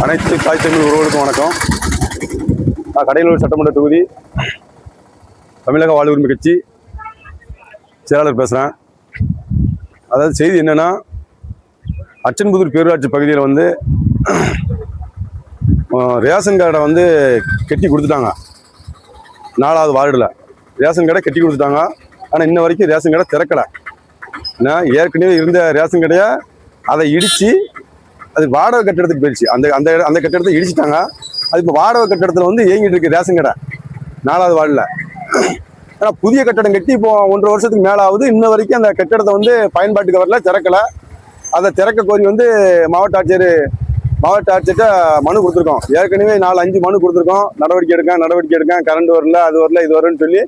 அனைத்து தாய் தமிழ் உறவுகளுக்கும் வணக்கம். நான் கடையலூர் சட்டமன்ற தொகுதி தமிழக வாழ் உரிமை கட்சி செயலாளர் பேசுகிறேன். அதாவது செய்தி என்னென்னா, அச்சன்புதூர் பேரூராட்சி பகுதியில் வந்து ரேஷன் கார்டை வந்து கட்டி கொடுத்துட்டாங்க. 4வது வார்டில் ரேஷன் கார்டை கட்டி கொடுத்துட்டாங்க. ஆனால் இன்ன வரைக்கும் ரேஷன் கடை திறக்கலை. ஏன்னா ஏற்கனவே இருந்த ரேஷன் கடையை அதை இடித்து அது வாடகை கட்டிடத்துக்கு போயிடுச்சு. அந்த கட்டிடத்தை இடிச்சிட்டாங்க. அது இப்போ வாடகை கட்டிடத்தில் வந்து இயங்கிட்டு இருக்கு ரேஷன் கடை 4வது வார்டில். ஆனால் புதிய கட்டடம் கட்டி இப்போ 1.5 வருஷத்துக்கு மேலே ஆகுது. இன்ன வரைக்கும் அந்த கட்டிடத்தை வந்து பயன்பாட்டுக்கு வரல, திறக்கலை. அதை திறக்க கோரி வந்து மாவட்ட ஆட்சியர்கிட்ட மனு கொடுத்துருக்கோம். ஏற்கனவே 4-5 மனு கொடுத்துருக்கோம். நடவடிக்கை எடுக்கேன், கரண்ட் வரல, அது வரல, இது வரலன்னு சொல்லி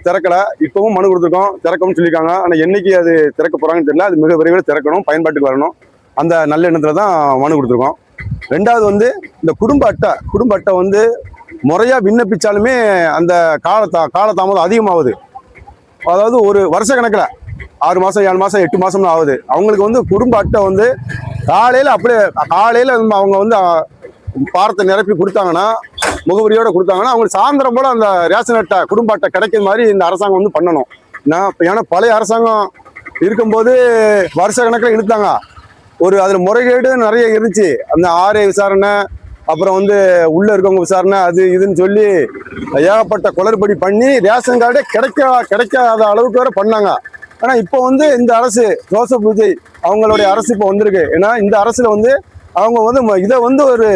திறக்கலை. இப்போவும் மனு கொடுத்துருக்கோம், திறக்கணும்னு சொல்லியிருக்காங்க. ஆனால் என்னைக்கு அது திறக்க போகிறாங்கன்னு தெரியல. அது மிக விரைவில் திறக்கணும், பயன்பாட்டுக்கு வரணும். அந்த நல்ல எண்ணத்தில் தான் மனு கொடுத்துருக்கோம். 2வது வந்து இந்த குடும்ப அட்டை வந்து முறையாக விண்ணப்பிச்சாலுமே அந்த காலதாமதம் அதிகமாகுது. அதாவது ஒரு வருஷ கணக்கில் 6 மாதம் 7 மாதம் 8 மாதம்னு ஆகுது. அவங்களுக்கு வந்து குடும்ப அட்டை வந்து காலையில் அவங்க வந்து பாரத்தை நிரப்பி கொடுத்தாங்கன்னா, முகவரியோடு கொடுத்தாங்கன்னா, அவங்களுக்கு சாயந்தரம் போல் அந்த ரேஷன் அட்டை குடும்ப அட்டை கிடைக்கிற மாதிரி இந்த அரசாங்கம் வந்து பண்ணணும். ஏன்னா பழைய அரசாங்கம் இருக்கும்போது வருஷ கணக்கில் இழுத்தாங்க. அதில் முறைகேடு நிறைய இருந்துச்சு. அந்த ஆர்ஐ விசாரணை, அப்புறம் வந்து உள்ளே இருக்கவங்க விசாரணை, அது இதுன்னு சொல்லி ஏகப்பட்ட குளறுபடி பண்ணி ரேஷன் கார்டே கிடைக்காத அளவுக்கு வேற பண்ணாங்க. ஆனால் இப்போ வந்து இந்த அரசு, ஜோசப் விஜய் அவங்களுடைய அரசு இப்போ வந்திருக்கு. ஏன்னா இந்த அரசில் வந்து அவங்க வந்து இதை வந்து ஒரு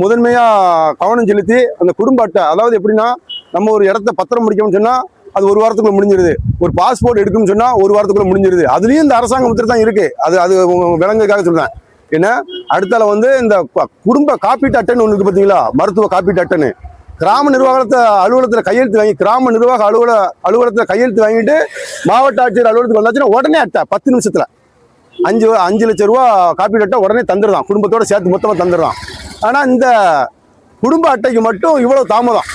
முதன்மையாக கவனம் செலுத்தி அந்த குடும்ப அட்டை, அதாவது எப்படின்னா, நம்ம ஒரு இடத்த பத்திரம் முடிக்கணும்னு சொன்னால் அது 1 வாரத்துக்குள்ள முடிஞ்சிருது. ஒரு பாஸ்போர்ட் எடுக்கணும்னு சொன்னால் 1 வாரத்துக்குள்ள முடிஞ்சிருது. அதுலேயும் இந்த அரசாங்கம் முத்திரை தான் இருக்கு. அது விலங்குக்காக சொல்றேன். ஏன்னா அடுத்தால வந்து இந்த குடும்ப காப்பீட்டு அட்டைன்னு ஒன்று இருக்கு பார்த்தீங்களா, மருத்துவ காப்பீட்டு அட்டைன்னு கிராம அலுவலகத்தில் கையெழுத்து வாங்கி, கிராம நிர்வாக அலுவலகத்தில் கையெழுத்து வாங்கிட்டு மாவட்ட ஆட்சியர் அலுவலகத்துக்கு வந்தாச்சுன்னா உடனே அட்டை 10 நிமிஷத்தில் 5 லட்சம் ரூபா காப்பீட்டு அட்டை உடனே தந்துடுறான். குடும்பத்தோட சேர்த்து மொத்தமாக தந்துடுறான். ஆனால் இந்த குடும்ப அட்டைக்கு மட்டும் இவ்வளோ தாமதம்.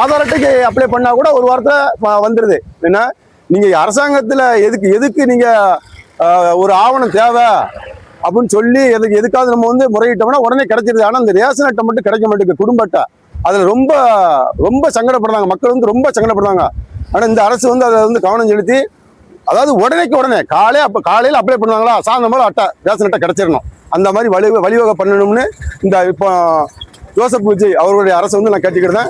ஆதார் அட்டைக்கு அப்ளை பண்ணால் கூட 1 வாரத்தில் வந்துடுது. ஏன்னா நீங்கள் அரசாங்கத்தில் எதுக்கு நீங்கள் ஒரு ஆவணம் தேவை அப்படின்னு சொல்லி எதுக்காவது நம்ம வந்து முறையிட்டோம்னா உடனே கிடைச்சிருது. ஆனால் இந்த ரேஷன் அட்டை மட்டும் கிடைக்க மாட்டேங்குது, குடும்ப அட்டை. அதில் ரொம்ப சங்கடப்படுறாங்க மக்கள், வந்து ரொம்ப சங்கடப்படுறாங்க. ஆனால் இந்த அரசு வந்து அதை வந்து கவனம் செலுத்தி, அதாவது உடனே காலையில் அப்ளை பண்ணுவாங்களா, சாயந்தரம் அட்டை ரேஷன் அட்டை கிடைச்சிடணும். அந்த மாதிரி வழிவகை பண்ணணும்னு இந்த இப்போ ஜோசப் விஜய் அவர்களுடைய அரசு வந்து நான் கேட்டுக்கிட்டேன்.